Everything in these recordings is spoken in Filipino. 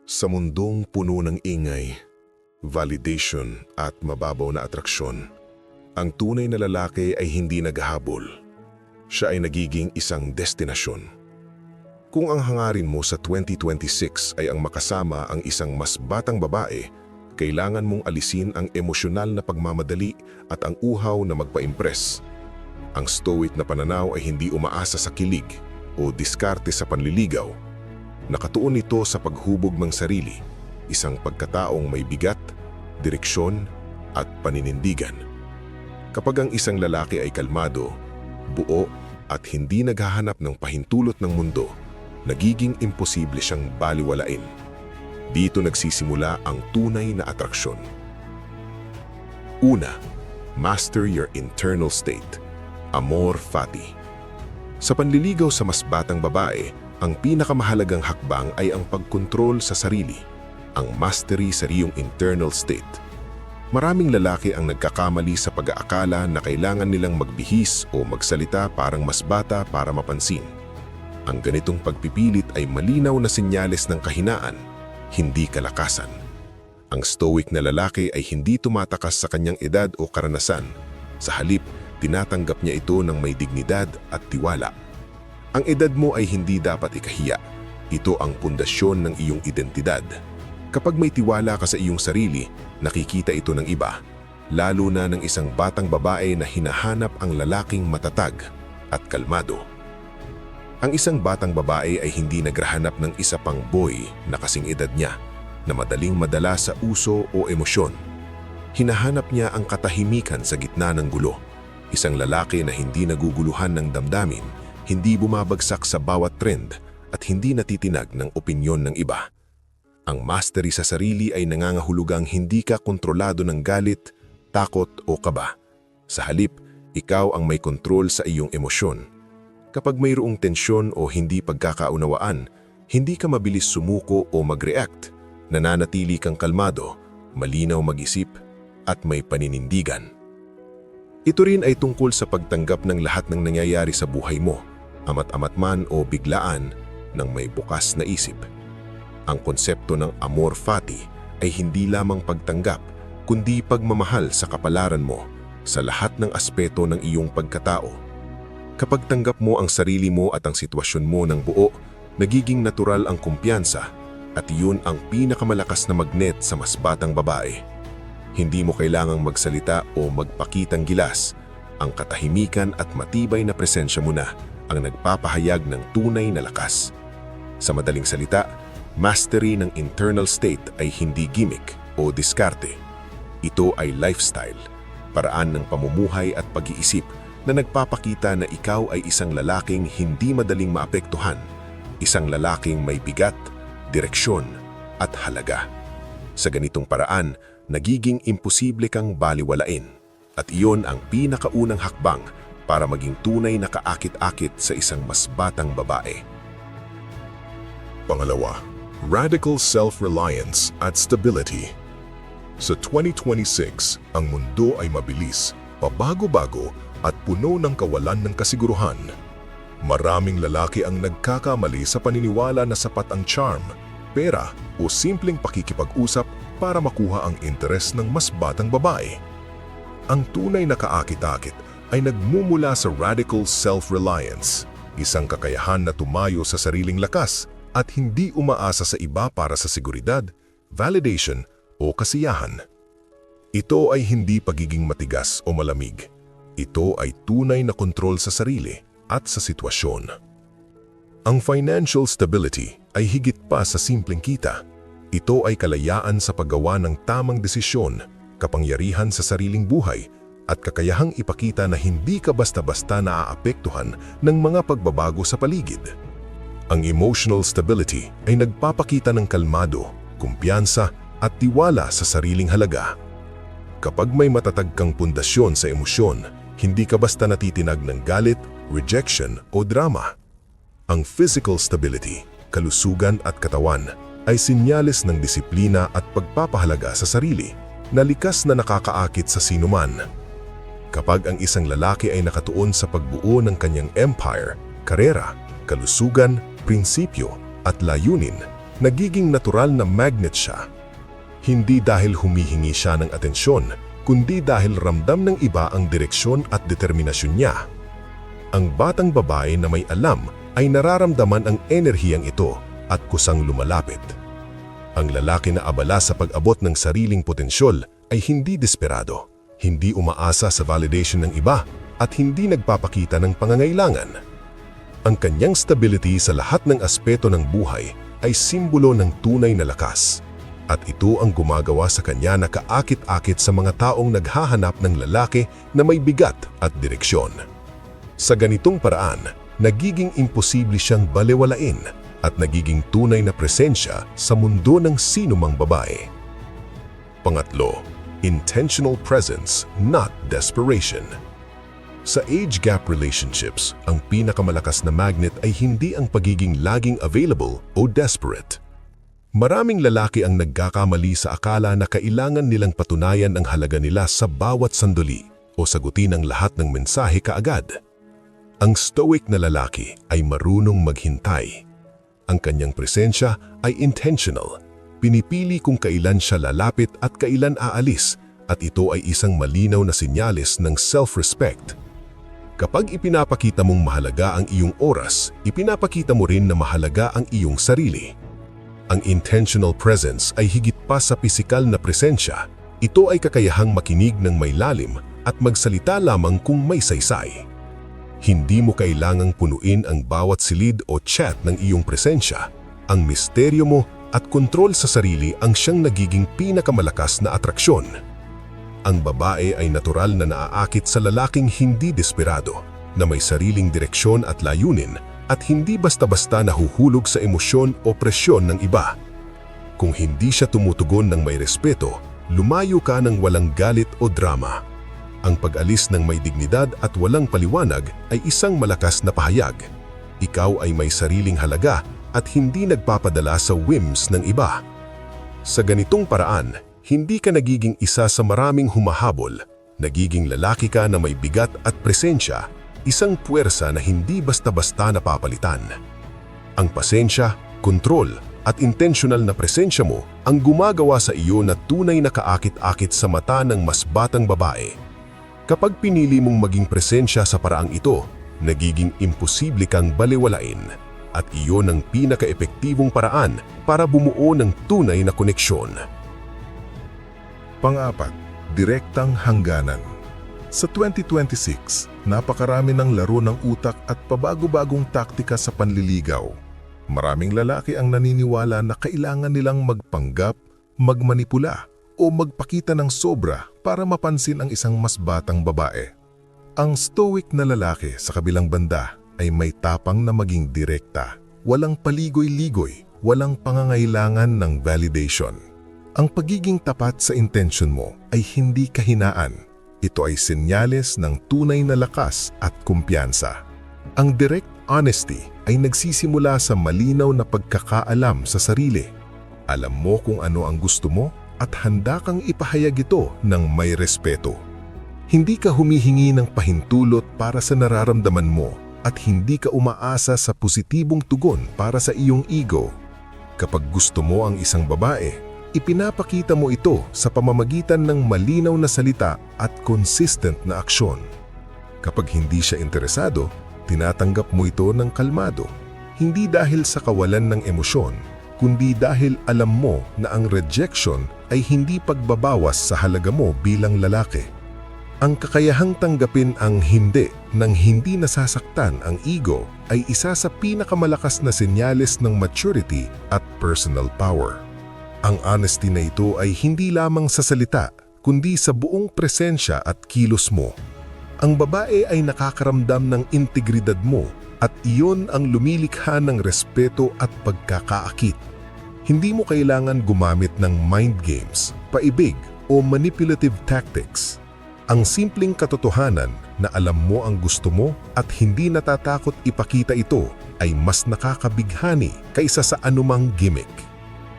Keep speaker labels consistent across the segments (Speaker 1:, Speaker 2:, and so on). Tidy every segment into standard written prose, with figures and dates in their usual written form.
Speaker 1: Sa mundong puno ng ingay, validation at mababaw na atraksyon, ang tunay na lalaki ay hindi naghahabol. Siya ay nagiging isang destinasyon. Kung ang hangarin mo sa 2026 ay ang makasama ang isang mas batang babae, kailangan mong alisin ang emosyonal na pagmamadali at ang uhaw na magpa-impress. Ang stoic na pananaw ay hindi umaasa sa kilig o diskarte sa panliligaw. Nakatuon ito sa paghubog ng sarili, isang pagkataong may bigat, direksyon at paninindigan. Kapag ang isang lalaki ay kalmado, buo at hindi naghahanap ng pahintulot ng mundo, nagiging imposible siyang baliwalain. Dito nagsisimula ang tunay na atraksyon. Una, master your internal state. Amor fati. Sa panliligaw sa mas batang babae, ang pinakamahalagang hakbang ay ang pagkontrol sa sarili, ang mastery sa iyong internal state. Maraming lalaki ang nagkakamali sa pag-aakala na kailangan nilang magbihis o magsalita parang mas bata para mapansin. Ang ganitong pagpipilit ay malinaw na senyales ng kahinaan, hindi kalakasan. Ang stoic na lalaki ay hindi tumatakas sa kanyang edad o karanasan. Sa halip, tinatanggap niya ito ng may dignidad at tiwala. Ang edad mo ay hindi dapat ikahiya. Ito ang pundasyon ng iyong identidad. Kapag may tiwala ka sa iyong sarili, nakikita ito ng iba, lalo na ng isang batang babae na hinahanap ang lalaking matatag at kalmado. Ang isang batang babae ay hindi naghahanap ng isa pang boy na kasing edad niya, na madaling madala sa uso o emosyon. Hinahanap niya ang katahimikan sa gitna ng gulo. Isang lalaki na hindi naguguluhan ng damdamin, hindi bumabagsak sa bawat trend at hindi natitinag ng opinyon ng iba. Ang mastery sa sarili ay nangangahulugang hindi ka kontrolado ng galit, takot o kaba. Sa halip, ikaw ang may kontrol sa iyong emosyon. Kapag mayroong tensyon o hindi pagkakaunawaan, hindi ka mabilis sumuko o mag-react. Nananatili kang kalmado, malinaw mag-isip at may paninindigan. Ito rin ay tungkol sa pagtanggap ng lahat ng nangyayari sa buhay mo, amat-amat man o biglaan, ng may bukas na isip. Ang konsepto ng amor fati ay hindi lamang pagtanggap, kundi pagmamahal sa kapalaran mo sa lahat ng aspeto ng iyong pagkatao. Kapag tanggap mo ang sarili mo at ang sitwasyon mo ng buo, nagiging natural ang kumpiyansa at iyon ang pinakamalakas na magnet sa mas batang babae. Hindi mo kailangang magsalita o magpakitang gilas. Ang katahimikan at matibay na presensya mo na ang nagpapahayag ng tunay na lakas. Sa madaling salita, mastery ng internal state ay hindi gimmick o diskarte. Ito ay lifestyle, paraan ng pamumuhay at pag-iisip na nagpapakita na ikaw ay isang lalaking hindi madaling maapektuhan, isang lalaking may bigat, direksyon at halaga. Sa ganitong paraan, nagiging imposible kang baliwalain at iyon ang pinakaunang hakbang para maging tunay na kaakit-akit sa isang mas batang babae. Pangalawa, radical self-reliance at stability. Sa 2026, ang mundo ay mabilis, pabago-bago at puno ng kawalan ng kasiguruhan. Maraming lalaki ang nagkakamali sa paniniwala na sapat ang charm, pera o simpleng pakikipag-usap para makuha ang interes ng mas batang babae. Ang tunay na kaakit-akit ay nagmumula sa radical self-reliance, isang kakayahan na tumayo sa sariling lakas at hindi umaasa sa iba para sa seguridad, validation o kasiyahan. Ito ay hindi pagiging matigas o malamig. Ito ay tunay na kontrol sa sarili at sa sitwasyon. Ang financial stability ay higit pa sa simpleng kita. Ito ay kalayaan sa paggawa ng tamang desisyon, kapangyarihan sa sariling buhay, at kakayahang ipakita na hindi ka basta-basta naaapektuhan ng mga pagbabago sa paligid. Ang emotional stability ay nagpapakita ng kalmado, kumpiyansa at tiwala sa sariling halaga. Kapag may matatag kang pundasyon sa emosyon, hindi ka basta natitinag ng galit, rejection o drama. Ang physical stability, kalusugan at katawan ay senyales ng disiplina at pagpapahalaga sa sarili na likas na nakakaakit sa sinuman. Kapag ang isang lalaki ay nakatuon sa pagbuo ng kanyang empire, karera, kalusugan, prinsipyo at layunin, nagiging natural na magnet siya. Hindi dahil humihingi siya ng atensyon, kundi dahil ramdam ng iba ang direksyon at determinasyon niya. Ang batang babae na may alam ay nararamdaman ang enerhiyang ito at kusang lumalapit. Ang lalaki na abala sa pag-abot ng sariling potensyol ay hindi desperado, hindi umaasa sa validation ng iba at hindi nagpapakita ng pangangailangan. Ang kanyang stability sa lahat ng aspeto ng buhay ay simbolo ng tunay na lakas. At ito ang gumagawa sa kanya na kaakit-akit sa mga taong naghahanap ng lalaki na may bigat at direksyon. Sa ganitong paraan, nagiging imposible siyang balewalain at nagiging tunay na presensya sa mundo ng sinumang babae. Pangatlo, intentional presence, not desperation. Sa age gap relationships, ang pinakamalakas na magnet ay hindi ang pagiging laging available o desperate. Maraming lalaki ang nagkakamali sa akala na kailangan nilang patunayan ang halaga nila sa bawat sandali o sagutin ang lahat ng mensahe kaagad. Ang stoic na lalaki ay marunong maghintay. Ang kanyang presensya ay intentional. Pinipili kung kailan siya lalapit at kailan aalis, at ito ay isang malinaw na senyales ng self-respect. Kapag ipinapakita mong mahalaga ang iyong oras, ipinapakita mo rin na mahalaga ang iyong sarili. Ang intentional presence ay higit pa sa pisikal na presensya. Ito ay kakayahang makinig ng may lalim at magsalita lamang kung may saysay. Hindi mo kailangang punuin ang bawat silid o chat ng iyong presensya. Ang misteryo mo at kontrol sa sarili ang siyang nagiging pinakamalakas na atraksyon. Ang babae ay natural na naaakit sa lalaking hindi desperado, na may sariling direksyon at layunin, at hindi basta-basta nahuhulog sa emosyon o presyon ng iba. Kung hindi siya tumutugon ng may respeto, lumayo ka ng walang galit o drama. Ang pag-alis ng may dignidad at walang paliwanag ay isang malakas na pahayag. Ikaw ay may sariling halaga at hindi nagpapadala sa whims ng iba. Sa ganitong paraan, hindi ka nagiging isa sa maraming humahabol. Nagiging lalaki ka na may bigat at presensya, isang puwersa na hindi basta-basta napapalitan. Ang pasensya, kontrol, at intentional na presensya mo ang gumagawa sa iyo na tunay na kaakit-akit sa mata ng mas batang babae. Kapag pinili mong maging presensya sa paraang ito, nagiging imposible kang balewalain, at iyon ang pinaka-epektibong paraan para bumuo ng tunay na koneksyon.
Speaker 2: Pang-apat, direktang hangganan. Sa 2026, napakarami ng laro ng utak at pabago-bagong taktika sa panliligaw. Maraming lalaki ang naniniwala na kailangan nilang magpanggap, magmanipula, o magpakita ng sobra para mapansin ang isang mas batang babae. Ang stoic na lalaki sa kabilang banda ay may tapang na maging direkta, walang paligoy-ligoy, walang pangangailangan ng validation. Ang pagiging tapat sa intention mo ay hindi kahinaan. Ito ay senyales ng tunay na lakas at kumpiyansa. Ang direct honesty ay nagsisimula sa malinaw na pagkakaalam sa sarili. Alam mo kung ano ang gusto mo at handa kang ipahayag ito ng may respeto. Hindi ka humihingi ng pahintulot para sa nararamdaman mo at hindi ka umaasa sa positibong tugon para sa iyong ego. Kapag gusto mo ang isang babae, ipinapakita mo ito sa pamamagitan ng malinaw na salita at consistent na aksyon. Kapag hindi siya interesado, tinatanggap mo ito ng kalmado, hindi dahil sa kawalan ng emosyon, kundi dahil alam mo na ang rejection ay hindi pagbabawas sa halaga mo bilang lalaki. Ang kakayahang tanggapin ang hindi nang hindi nasasaktan ang ego ay isa sa pinakamalakas na senyales ng maturity at personal power. Ang honesty na ito ay hindi lamang sa salita, kundi sa buong presensya at kilos mo. Ang babae ay nakakaramdam ng integridad mo at iyon ang lumilikha ng respeto at pagkakaakit. Hindi mo kailangan gumamit ng mind games, paibig o manipulative tactics. Ang simpleng katotohanan na alam mo ang gusto mo at hindi natatakot ipakita ito ay mas nakakabighani kaysa sa anumang gimmick.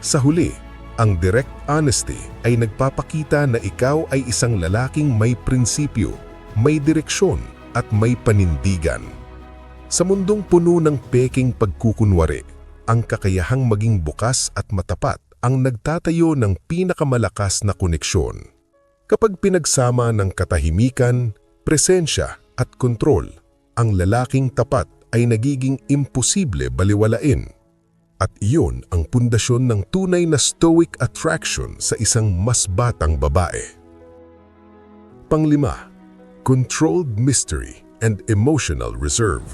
Speaker 2: Sa huli, ang direct honesty ay nagpapakita na ikaw ay isang lalaking may prinsipyo, may direksyon at may panindigan. Sa mundong puno ng peking pagkukunwari, ang kakayahang maging bukas at matapat ang nagtatayo ng pinakamalakas na koneksyon. Kapag pinagsama ng katahimikan, presensya at kontrol, ang lalaking tapat ay nagiging imposible baliwalain. At iyon ang pundasyon ng tunay na stoic attraction sa isang mas batang babae. Panglima, controlled mystery and emotional reserve.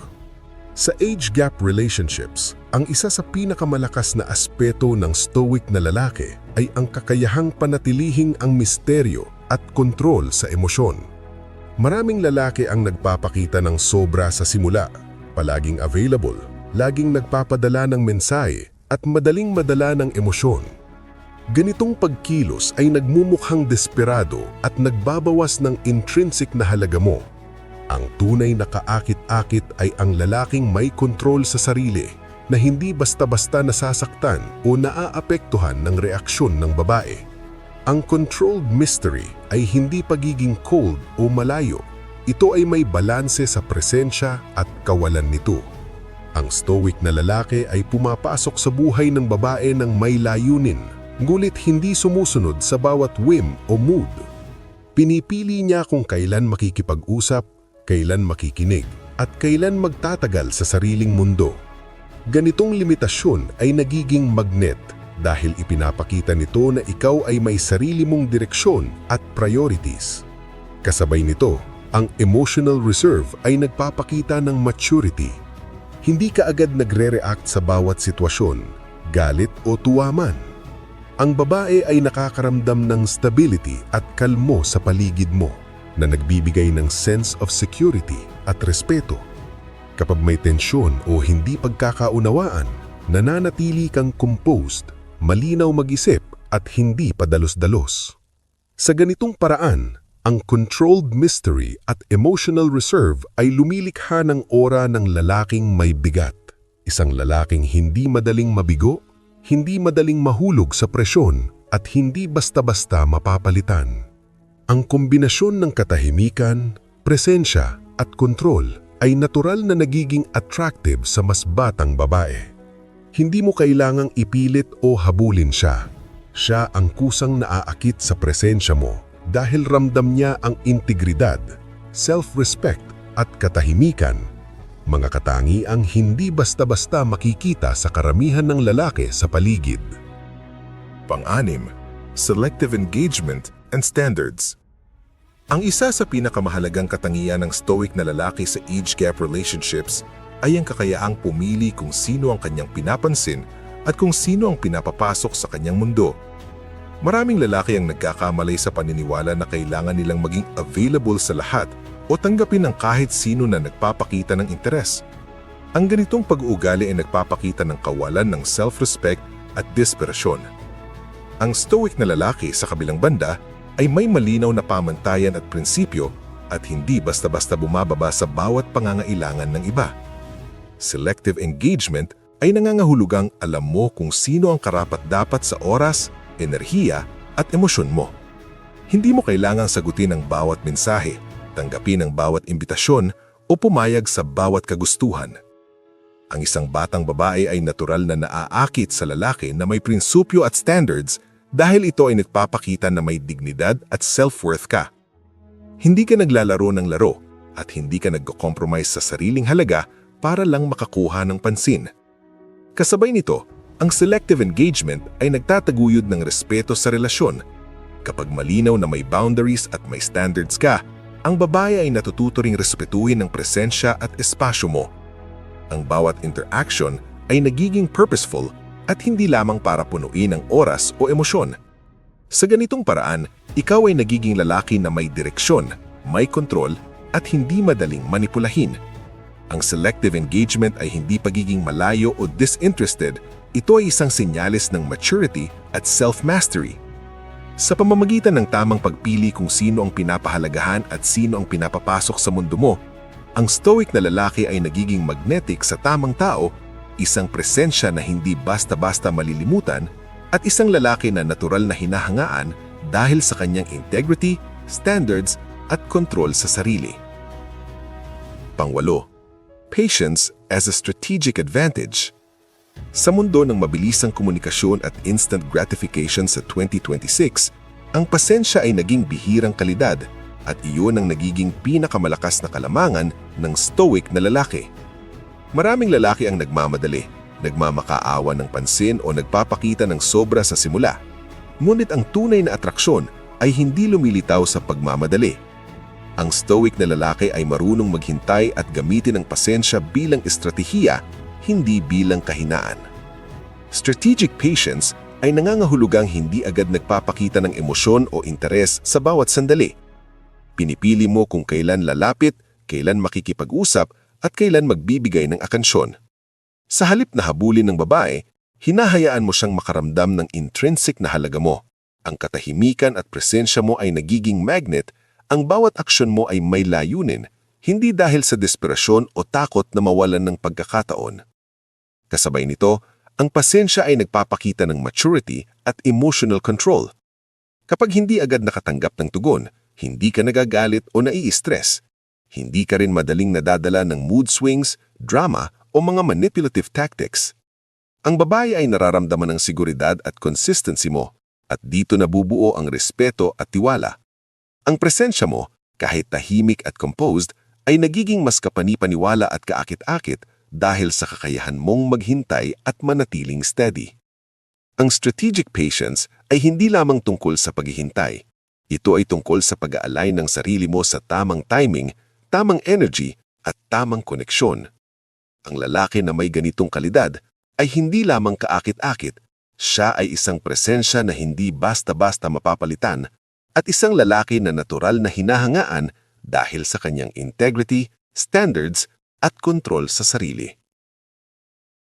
Speaker 2: Sa age gap relationships, ang isa sa pinakamalakas na aspeto ng stoic na lalaki ay ang kakayahang panatilihing ang misteryo at kontrol sa emosyon. Maraming lalaki ang nagpapakita ng sobra sa simula, palaging available, laging nagpapadala ng mensahe at madaling madala ng emosyon. Ganitong pagkilos ay nagmumukhang desperado at nagbabawas ng intrinsic na halaga mo. Ang tunay na kaakit-akit ay ang lalaking may kontrol sa sarili na hindi basta-basta nasasaktan o naaapektuhan ng reaksyon ng babae. Ang controlled mystery ay hindi pagiging cold o malayo. Ito ay may balanse sa presensya at kawalan nito. Ang stoic na lalaki ay pumapasok sa buhay ng babae ng may layunin, ngulit hindi sumusunod sa bawat whim o mood. Pinipili niya kung kailan makikipag-usap, kailan makikinig, at kailan magtatagal sa sariling mundo. Ganitong limitasyon ay nagiging magnet dahil ipinapakita nito na ikaw ay may sarili mong direksyon at priorities. Kasabay nito, ang emotional reserve ay nagpapakita ng maturity. Hindi ka agad nagre-react sa bawat sitwasyon, galit o tuwa man. Ang babae ay nakakaramdam ng stability at kalmo sa paligid mo na nagbibigay ng sense of security at respeto. Kapag may tensyon o hindi pagkakaunawaan, nananatili kang composed, malinaw mag-isip at hindi padalos-dalos. Sa ganitong paraan, ang controlled mystery at emotional reserve ay lumilikha ng aura ng lalaking may bigat. Isang lalaking hindi madaling mabigo, hindi madaling mahulog sa presyon at hindi basta-basta mapapalitan. Ang kombinasyon ng katahimikan, presensya at kontrol ay natural na nagiging attractive sa mas batang babae. Hindi mo kailangang ipilit o habulin siya. Siya ang kusang naaakit sa presensya mo dahil ramdam niya ang integridad, self-respect at katahimikan. Mga katangiang hindi basta-basta makikita sa karamihan ng lalaki sa paligid.
Speaker 1: Pang-anim, selective engagement and standards. Ang isa sa pinakamahalagang katangian ng stoic na lalaki sa age gap relationships ay ang kakayaang pumili kung sino ang kanyang pinapansin at kung sino ang pinapapasok sa kanyang mundo. Maraming lalaki ang nagkakamali sa paniniwala na kailangan nilang maging available sa lahat o tanggapin ang kahit sino na nagpapakita ng interes. Ang ganitong pag-uugali ay nagpapakita ng kawalan ng self-respect at desperasyon. Ang stoic na lalaki sa kabilang banda ay may malinaw na pamantayan at prinsipyo at hindi basta-basta bumababa sa bawat pangangailangan ng iba. Selective engagement ay nangangahulugang alam mo kung sino ang karapat-dapat sa oras, enerhiya at emosyon mo. Hindi mo kailangang sagutin ang bawat mensahe, tanggapin ang bawat imbitasyon o pumayag sa bawat kagustuhan. Ang isang batang babae ay natural na naaakit sa lalaki na may prinsipyo at standards dahil ito ay nagpapakita na may dignidad at self-worth ka. Hindi ka naglalaro ng laro at hindi ka nagko-compromise sa sariling halaga para lang makakuha ng pansin. Kasabay nito, ang selective engagement ay nagtataguyod ng respeto sa relasyon. Kapag malinaw na may boundaries at may standards ka, ang babae ay natututo ring respetuhin ang presensya at espasyo mo. Ang bawat interaction ay nagiging purposeful at hindi lamang para punuin ang oras o emosyon. Sa ganitong paraan, ikaw ay nagiging lalaki na may direksyon, may kontrol at hindi madaling manipulahin. Ang selective engagement ay hindi pagiging malayo o disinterested, ito ay isang senyales ng maturity at self-mastery. Sa pamamagitan ng tamang pagpili kung sino ang pinapahalagahan at sino ang pinapapasok sa mundo mo, ang stoic na lalaki ay nagiging magnetic sa tamang tao, isang presensya na hindi basta-basta malilimutan at isang lalaki na natural na hinahangaan dahil sa kanyang integrity, standards at kontrol sa sarili. Pangwalo, patience as a strategic advantage. Sa mundo ng mabilisang komunikasyon at instant gratification sa 2026, ang pasensya ay naging bihirang kalidad at iyon ang nagiging pinakamalakas na kalamangan ng stoic na lalaki. Maraming lalaki ang nagmamadali, nagmamakaawa ng pansin o nagpapakita ng sobra sa simula. Ngunit ang tunay na atraksyon ay hindi lumilitaw sa pagmamadali. Ang stoic na lalaki ay marunong maghintay at gamitin ang pasensya bilang estratehiya, hindi bilang kahinaan. Strategic patience ay nangangahulugang hindi agad nagpapakita ng emosyon o interes sa bawat sandali. Pinipili mo kung kailan lalapit, kailan makikipag-usap, at kailan magbibigay ng atensyon. Sa halip na habulin ng babae, hinahayaan mo siyang makaramdam ng intrinsic na halaga mo. Ang katahimikan at presensya mo ay nagiging magnet, ang bawat aksyon mo ay may layunin, hindi dahil sa desperasyon o takot na mawalan ng pagkakataon. Kasabay nito, ang pasensya ay nagpapakita ng maturity at emotional control. Kapag hindi agad nakatanggap ng tugon, hindi ka nagagalit o nai-stress. Hindi ka rin madaling nadadala ng mood swings, drama o mga manipulative tactics. Ang babae ay nararamdaman ng seguridad at consistency mo at dito nabubuo ang respeto at tiwala. Ang presensya mo, kahit tahimik at composed, ay nagiging mas kapani-paniwala at kaakit-akit dahil sa kakayahan mong maghintay at manatiling steady. Ang strategic patience ay hindi lamang tungkol sa paghihintay. Ito ay tungkol sa pag-aalay ng sarili mo sa tamang timing, tamang energy at tamang koneksyon. Ang lalaki na may ganitong kalidad ay hindi lamang kaakit-akit, siya ay isang presensya na hindi basta-basta mapapalitan at isang lalaki na natural na hinahangaan dahil sa kanyang integrity, standards at kontrol sa sarili.